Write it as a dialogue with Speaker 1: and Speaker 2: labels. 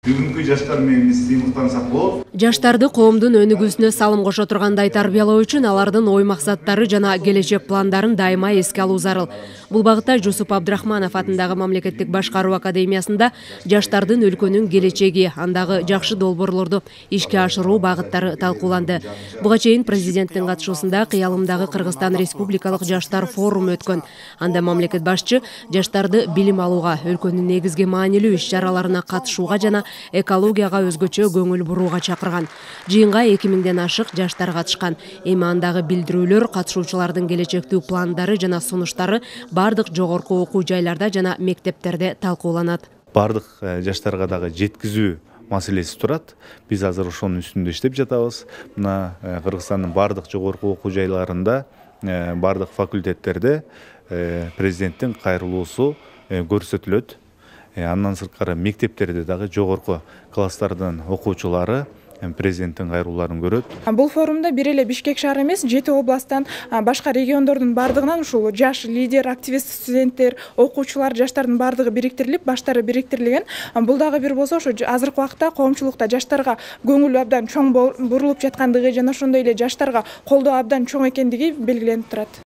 Speaker 1: Бүгүнкү жаштар менен биз сыймыктансак болот.
Speaker 2: Жаштарды коомдун өнүгүүсүнө салым кошо тургандай тарбиялоо үчүн алардын ой максаттары жана келечек пландарын дайыма эске алуу зарыл. Бул багытта Жусуп Абдрахманов атындагы мамлекеттик башкаруу академиясында жаштардын өлкөнүн келечеги, андагы жакшы долбоорлорду ишке ашыруу багыттары талкууланды. Буга чейин президенттин катышуусунда Кыялымдагы Кыргызстан Республикалык жаштар форуму өткөн. Анда мамлекет башчы жаштарды билим алууга, өлкөнүн негизги маанилүү иш-чараларына катышууга жана экологияга өзгөчө көңүл бурууга чакырган. Жыйынга 2000ден ашык жаштар катышкан. Эми андагы билдирүүлөр катышуучулардын келечектүү пландары жана сунуштары бардык жогорку окуу жайларда жана мектептерде талкууланат.
Speaker 3: Бардык жаштарга дагы жеткизүү маселеси турат. Биз азыр ошонун үстүндө иштеп жатабыз. Мына Кыргызстандын бардык жогорку окуу жайларында, бардык факультеттерде президенттин кайрылуусу көрсөтүлөт. Андан сырткары мектептерде дагы жогорку класстардын окуучулары президенттин кайрылууларын көрөт.
Speaker 4: Бул форумда бир эле Бишкек шаары эмес, 7 областтан, башка региондордун бардыгынан ушул жаш лидер, активист, студенттер, окуучулар, жаштардын бардыгы бириктирилип, баштары бириктирилген. Бул дагы бир болсо, ошо азыркы убакта коомчулукта жаштарга көңүл абдан чоң бурулуп жаткандыгы жана ошондой эле жаштарга колдоо абдан чоң экендиги белгиленип турат.